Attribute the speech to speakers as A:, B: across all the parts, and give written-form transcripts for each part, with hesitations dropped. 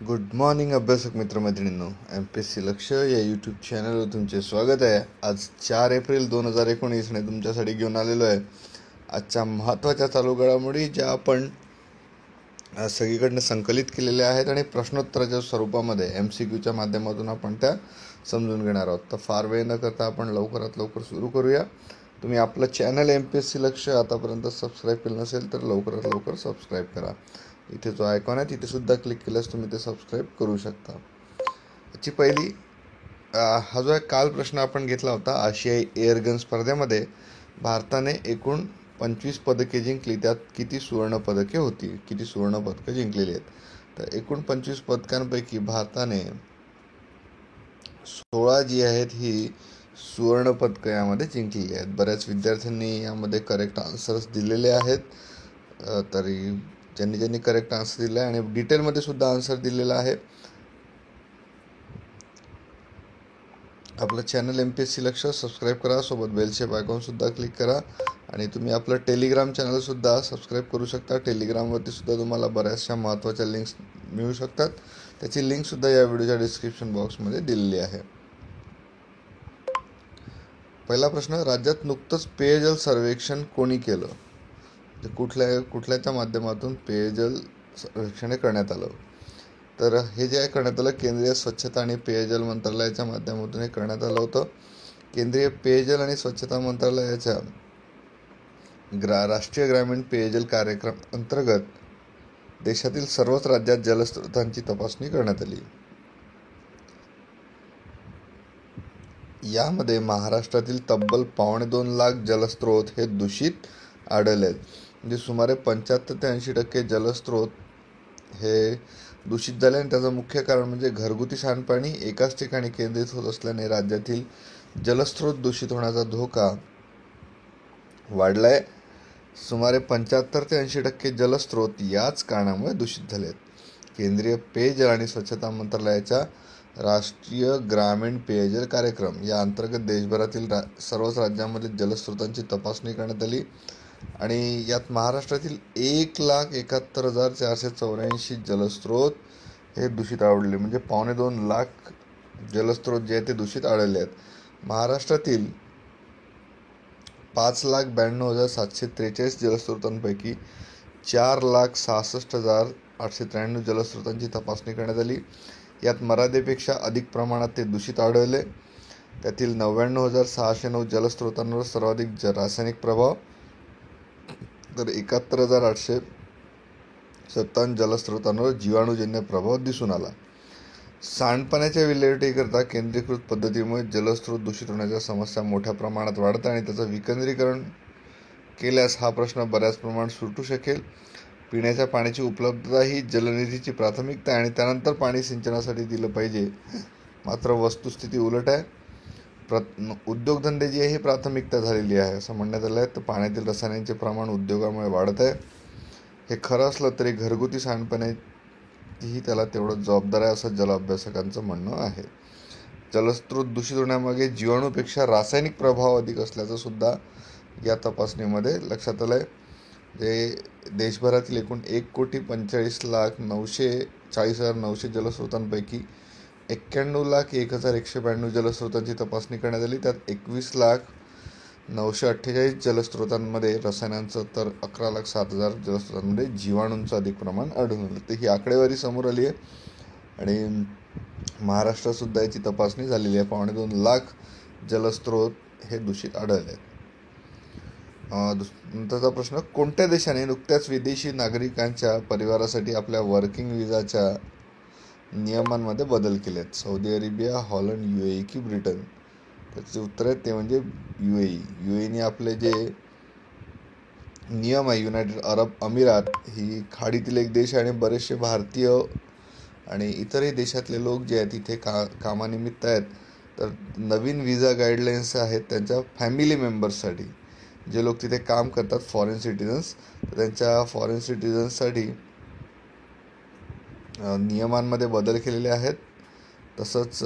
A: Good morning अभ्यासक मित्रमैत्रिणींनो, MPSC लक्ष या यूट्यूब चॅनलवर तुमचे स्वागत आहे. आज 4 एप्रिल 2019ने तुमच्यासाठी घेऊन आलेलो आहे आजच्या महत्त्वाच्या चालू घडामोडी, ज्या आपण सगळीकडनं संकलित केलेल्या आहेत आणि प्रश्नोत्तराच्या स्वरूपामध्ये MCQच्या माध्यमातून आपण त्या समजून घेणार आहोत. तर फार वेळ न करता आपण लवकरात लवकर सुरू करूया. तुम्ही आपलं चॅनल MPSC लक्ष आतापर्यंत सबस्क्राईब केलं नसेल तर लवकरात लवकर सबस्क्राईब करा. इथे जो आयकॉन आहे तिथे सुद्धा क्लिक केल्यास तुम्ही ते सबस्क्राईब करू शकता. याची पहिली हा जो एक काल प्रश्न आपण घेतला होता, आशियाई एअरगन स्पर्धेमध्ये भारताने एकूण 25 पदके जिंकली, त्यात किती सुवर्ण पदके जिंकलेली आहेत. तर एकूण 25 पदकांपैकी भारताने 16 जी आहेत ही सुवर्ण पदकं यामध्ये जिंकलेली आहेत. बऱ्याच विद्यार्थ्यांनी यामध्ये करेक्ट आन्सर्स दिलेले आहेत. तरी ज्यांनी करेक्ट आन्सर दिला आहे आणि डिटेलमध्ये सुद्धा आन्सर दिलेला आहे. आपलं चॅनल MPSC लक्ष सबस्क्राईब करा, सोबत बेलचे आयकॉन सुद्धा क्लिक करा आणि तुम्ही आपलं टेलिग्राम चॅनलसुद्धा सबस्क्राईब करू शकता. टेलिग्रामवरती सुद्धा तुम्हाला बऱ्याचशा महत्त्वाच्या लिंक्स मिळू शकतात. त्याची लिंकसुद्धा या व्हिडिओच्या डिस्क्रिप्शन बॉक्समध्ये दिलेली आहे. पहिला प्रश्न, राज्यात नुकतंच पेयजल सर्वेक्षण कोणी केलं? कुठल्याच्या माध्यमातून पेयजल सर्वेक्षण करण्यात आलं? तर हे जे आहे करण्यात आलं, केंद्रीय स्वच्छता आणि पेयजल मंत्रालयाच्या माध्यमातून हे करण्यात आलं होतं. केंद्रीय पेयजल आणि स्वच्छता मंत्रालयाच्या राष्ट्रीय ग्रामीण पेयजल कार्यक्रम अंतर्गत देशातील सर्वच राज्यात जलस्रोतांची तपासणी करण्यात आली. यामध्ये महाराष्ट्रातील तब्बल 2.25 लाख जलस्रोत हे दूषित आढळले आहेत. म्हणजे सुमारे 75 ते 80% जलस्रोत हे दूषित झाले आणि त्याचं मुख्य कारण म्हणजे घरगुती सांडपाणी एकाच ठिकाणी केंद्रित होत असल्याने राज्यातील जलस्रोत दूषित होण्याचा धोका वाढला आहे. सुमारे 75 ते 80% जलस्रोत याच कारणामुळे दूषित झाले आहेत. केंद्रीय पेयजल आणि स्वच्छता मंत्रालयाच्या राष्ट्रीय ग्रामीण पेयजल कार्यक्रम या अंतर्गत देशभरातील सर्वच राज्यांमध्ये जलस्रोतांची तपासणी करण्यात आली आणि यात महाराष्ट्रातील 1,71,484 जलस्रोत हे दूषित आढळले. म्हणजे 2.25 लाख जलस्रोत जे आहेत ते दूषित आढळले आहेत. महाराष्ट्रातील 5,92,743 जलस्रोतांपैकी 4,66,893 जलस्रोतांची तपासणी करण्यात आली. यात मर्यादेपेक्षा अधिक प्रमाणात ते दूषित आढळले. त्यातील 99,609 जलस्रोतांवर सर्वाधिक रासायनिक प्रभाव, तर 71,857 जलस्रोतांवर जीवाणूजन्य प्रभाव दिसून आला. सांडपाण्याच्या विल्हेवाटीकरता केंद्रीकृत पद्धतीमुळे जलस्रोत दूषित होण्याच्या समस्या मोठ्या प्रमाणात वाढतात आणि त्याचं विकेंद्रीकरण केल्यास हा प्रश्न बऱ्याच प्रमाणात सुटू शकेल. पिण्याच्या पाण्याची उपलब्धता ही जलनिधीची प्राथमिकता आहे आणि त्यानंतर पाणी सिंचनासाठी दिलं पाहिजे. मात्र वस्तुस्थिती उलट आहे. उद्योगधंदे जी आहे ही प्राथमिकता झालेली आहे असं म्हणण्यात आलं आहे. तर पाण्यातील रसायनांचे प्रमाण उद्योगामुळे वाढत आहे. हे खरं असलं तरी घरगुती सांडपाण्याही त्याला तेवढं जबाबदार आहे असं जल अभ्यासकांचं म्हणणं आहे. जलस्रोत दूषित होण्यामागे जीवाणूपेक्षा रासायनिक प्रभाव अधिक असल्याचं सुद्धा या तपासणीमध्ये लक्षात आलं आहे. जे देशभरातील एकूण 1,45,940,900 जलस्रोतांपैकी 91,01,192 जलस्रोतांची तपासणी करण्यात आली. त्यात 21,948 जलस्रोतांमध्ये रसायनांचं तर 11,07,000 जलस्रोतांमध्ये जीवाणूंचं अधिक प्रमाण आढळून आलं. तर ही आकडेवारी समोर आली आहे आणि महाराष्ट्रातसुद्धा याची तपासणी झालेली आहे. 2.25 लाख जलस्रोत हे दूषित आढळले आहेत. नंतरचा प्रश्न, कोणत्या देशाने नुकत्याच विदेशी नागरिकांच्या परिवारासाठी आपल्या वर्किंग विजाच्या नियमांमध्ये बदल केले आहेत? सौदी अरेबिया, हॉलंड, UAE की ब्रिटन? त्याचे उत्तर आहे ते म्हणजे UAE. UAEने आपले जे नियम आहे, युनायटेड अरब अमिरात ही खाडीतील एक देश आहे आणि बरेचसे भारतीय आणि इतरही देशातले लोक जे आहेत इथे कामानिमित्त आहेत. तर नवीन विजा गाईडलाईन्स आहेत त्यांच्या फॅमिली मेंबर्ससाठी, जे लोक तिथे काम करतात फॉरेन सिटिझन्स, तर त्यांच्या फॉरेन सिटिझन्ससाठी नियमांमध्ये बदल केलेले आहेत. तसंच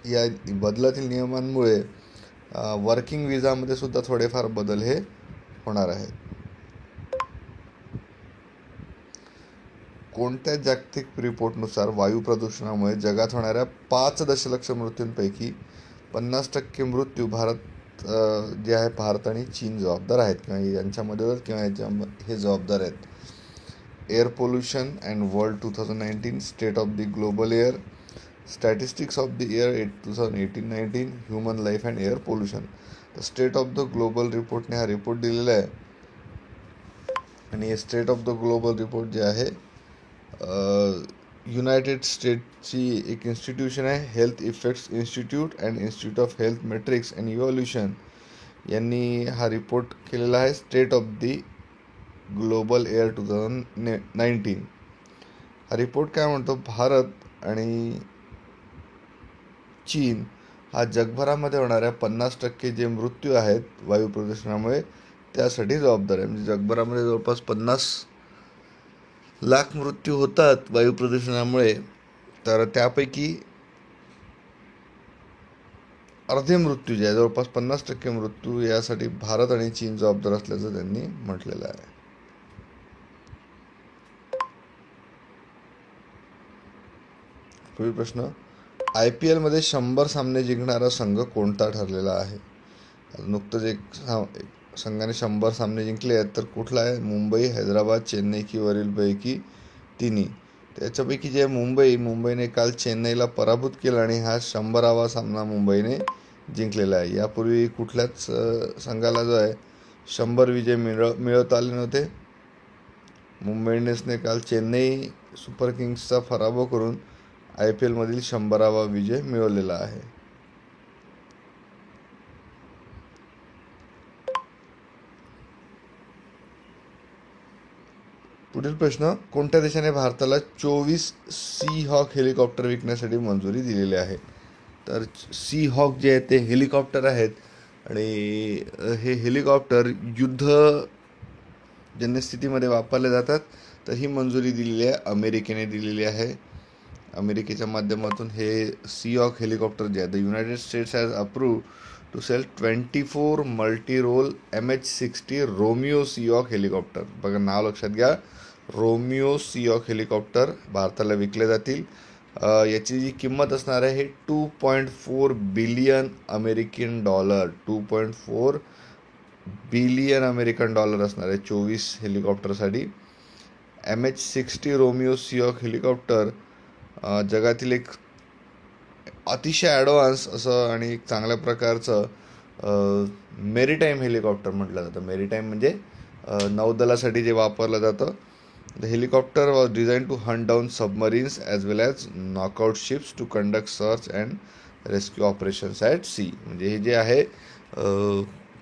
A: या बदलातील नियमांमुळे वर्किंग विजामध्ये सुद्धा थोडेफार बदल हे होणार आहेत. कोणत्या जागतिक रिपोर्टनुसार वायू प्रदूषणामुळे जगात होणाऱ्या 5 दशलक्ष मृत्यूंपैकी 50% मृत्यू जे आहे भारत आणि चीन जबाबदार आहेत किंवा यांच्यामध्ये किंवा हे जबाबदार आहेत. Air pollution and world 2019, state of the global air, statistics of the air 2018-19, human life and air pollution. तर स्टेट ऑफ द ग्लोबल रिपोर्टने हा रिपोर्ट दिलेला आहे. आणि state of the global report जे आहे युनायटेड स्टेट्सची एक इन्स्टिट्यूशन आहे, health effects institute and institute of health matrix and evolution यांनी हा रिपोर्ट केलेला आहे. State of the global air 2019. हा रिपोर्ट काय म्हणतो, भारत आणि चीन हा जगभरामध्ये होणाऱ्या 50% जे मृत्यू आहेत वायू प्रदूषणामुळे त्यासाठी जबाबदार आहे. म्हणजे जगभरामध्ये जवळपास 50 लाख मृत्यू होतात वायू प्रदूषणामुळे. तर त्यापैकी अर्धे मृत्यू जे आहे, जवळपास 50% मृत्यू यासाठी भारत आणि चीन जबाबदार असल्याचं त्यांनी म्हटलेलं आहे. पुढील प्रश्न, IPL मध्ये 100 सामने जिंकणारा संघ कोणता ठरलेला आहे? नुकतंच एक संघाने 100 सामने जिंकले आहेत, तर कुठला आहे? मुंबई, हैदराबाद, चेन्नई की वरीलपैकी तिन्ही. त्याच्यापैकी जे मुंबईने काल चेन्नईला पराभूत केलं आणि हा 100वा सामना मुंबईने जिंकलेला आहे. यापूर्वी कुठल्याच संघाला जो आहे 100 विजय मिळवता आले नव्हते. मुंबई इंडियन्सने काल चेन्नई सुपर किंग्सचा पराभव करून IPL मधील 100वा विजय मिळवलेला आहे. पुढील प्रश्न, कोणत्या देशाने भारताला 24 सी हॉक हेलिकॉप्टर विकण्यासाठी मंजुरी दिलेली आहे? तर सी हॉक जे आहेत ते हेलिकॉप्टर आहेत आणि हे हेलिकॉप्टर युद्धजन्य स्थितीमध्ये वापरले जातात. तर ही मंजुरी दिलेली आहे, अमेरिकेने दिलेली आहे. अमेरिकेच्या माध्यमातून हे सी हॉक हेलिकॉप्टर जे आहे, the United States has approved to sell 24 multi role MH-60 Romeo Sea Hawk helicopter. बघा, नाव लक्षात घ्या, रोमिओ सी हॉक हेलिकॉप्टर भारताला विकले जातील. याची जी किंमत असणार आहे हे 2.4 billion American dollar 2.4 billion American dollar असणार आहे 24 हेलिकॉप्टरसाठी. MH-60 Romeo Sea Hawk helicopter जगातील एक अतिशय ॲडव्हान्स असं आणि एक चांगल्या प्रकारचं मेरीटाईम हेलिकॉप्टर म्हटलं जातं. मेरीटाईम म्हणजे नौदलासाठी जे वापरलं जातं. The helicopter was design to hunt down submarines as well as knockout ships to conduct search and rescue operations at sea. म्हणजे हे जे आहे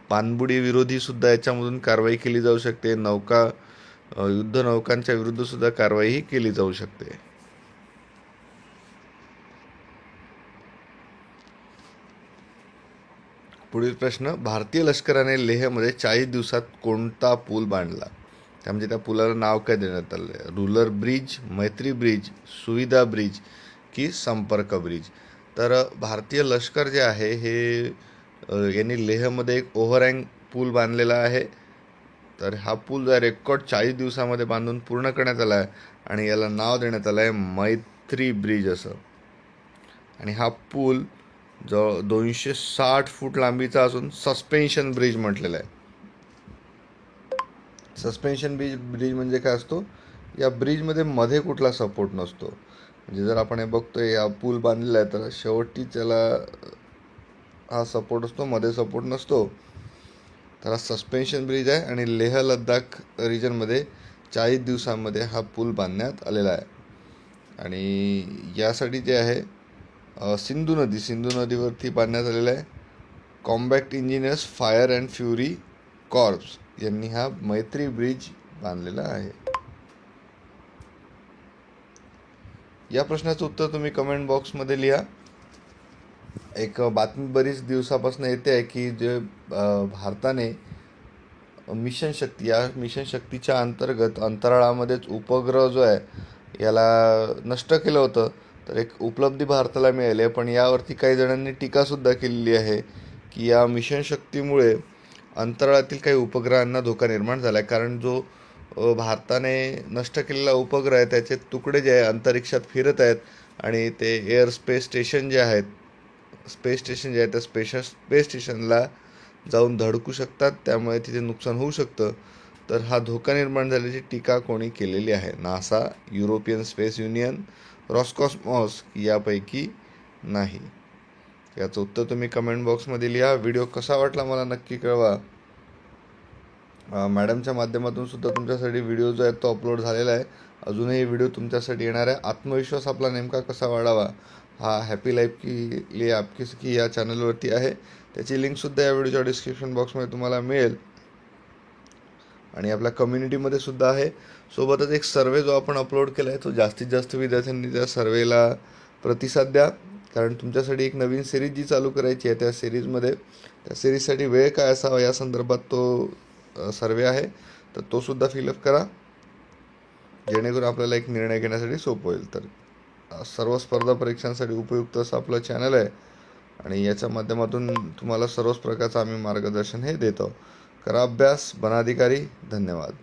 A: पाणबुडी विरोधीसुद्धा याच्यामधून कारवाई केली जाऊ शकते. युद्ध नौकांच्या विरुद्धसुद्धा कारवाई केली जाऊ शकते. पुढील प्रश्न, भारतीय लष्कराने लेहमध्ये 40 दिवसात कोणता पूल बांधला? त्यामध्ये त्या पुलाला नाव काय देण्यात आलं आहे? रुलर ब्रिज, मैत्री ब्रिज, सुविधा ब्रिज की संपर्क ब्रिज? तर भारतीय लष्कर जे आहे हे यांनी लेहमध्ये एक ओव्हरहँग पूल बांधलेला आहे. तर हा पूल जो रेकॉर्ड 40 दिवसामध्ये बांधून पूर्ण करण्यात आला आहे आणि याला नाव देण्यात आलं आहे मैत्री ब्रिज असं. आणि हा पूल जो 260 फूट लांबीचा असून सस्पेन्शन ब्रिज म्हटलेला आहे. सस्पेन्शन ब्रिज म्हणजे काय असतो? या ब्रिजमध्ये मध्ये कुठला सपोर्ट नसतो. म्हणजे जर आपण हे बघतोय हा पूल बांधलेला आहे तर शेवटी त्याला हा सपोर्ट असतो, मध्ये सपोर्ट नसतो. तर हा सस्पेन्शन ब्रिज आहे आणि लेह लडाख रिजनमध्ये 40 दिवसांमध्ये हा पूल बांधण्यात आलेला आहे. आणि यासाठी जे आहे सिंधू नदीवरती बांधण्यात आलेला आहे. Combat engineers fire and fury corps यांनी हा मैत्री ब्रिज बांधलेला आहे. या प्रश्नाचं उत्तर तुम्ही कमेंट बॉक्समध्ये लिहा. एक बातमी बरीच दिवसापासून येते आहे की जे भारताने मिशन शक्तीच्या अंतर्गत अंतराळामध्येच उपग्रह जो आहे याला नष्ट केलं होतं. तर एक उपलब्धी भारताला मिळाली आहे. पण यावरती काही जणांनी टीकासुद्धा केलेली आहे की या मिशन शक्तीमुळे अंतराळातील काही उपग्रहांना धोका निर्माण झाला आहे. कारण जो भारताने नष्ट केलेला उपग्रह आहे त्याचे तुकडे जे आहे अंतरिक्षात फिरत आहेत आणि ते एअर स्पेस स्टेशन जे आहेत त्या स्पेस स्टेशनला जाऊन धडकू शकतात, त्यामुळे तिथे नुकसान होऊ शकतं. तर हा धोका निर्माण झाल्याची टीका कोणी केलेली आहे? नासा, युरोपियन स्पेस युनियन, रॉसकॉस्मॉस यापैकी नाही. याचं उत्तर तुम्ही कमेंट बॉक्समध्ये लिहा. व्हिडिओ कसा वाटला मला नक्की कळवा. मॅडमच्या माध्यमातून सुद्धा तुमच्यासाठी व्हिडिओ जो आहे तो अपलोड झालेला आहे. अजूनही व्हिडिओ तुमच्यासाठी येणार आहे. आत्मविश्वास आपला नेमका कसा वाढावा हा हॅपी लाईफ की लिए आपकी सखी या चॅनलवरती आहे. त्याची लिंकसुद्धा या व्हिडिओच्या डिस्क्रिप्शन बॉक्समध्ये तुम्हाला मिळेल आणि आपल्या कम्युनिटीमध्ये सुद्धा आहे. सोबतच एक सर्वे जो आपण अपलोड केला आहे तो जास्तीत जास्त विद्यार्थ्यांनी त्या सर्वेला प्रतिसाद द्या, कारण तुमच्यासाठी एक नवीन सिरीज जी चालू करायची आहे त्या सिरीजसाठी वेळ काय असावा या संदर्भात तो सर्वे आहे. तर तो सुद्धा फिलअप करा, जेणेकरून आपल्याला एक निर्णय घेण्यासाठी सोपं होईल. तर सर्व स्पर्धा परीक्षांसाठी उपयुक्त असं आपलं चॅनल आहे आणि याच्या माध्यमातून तुम्हाला सर्वच प्रकारचं आम्ही मार्गदर्शन हे देतो. करा अभ्यास, बना अधिकारी. धन्यवाद.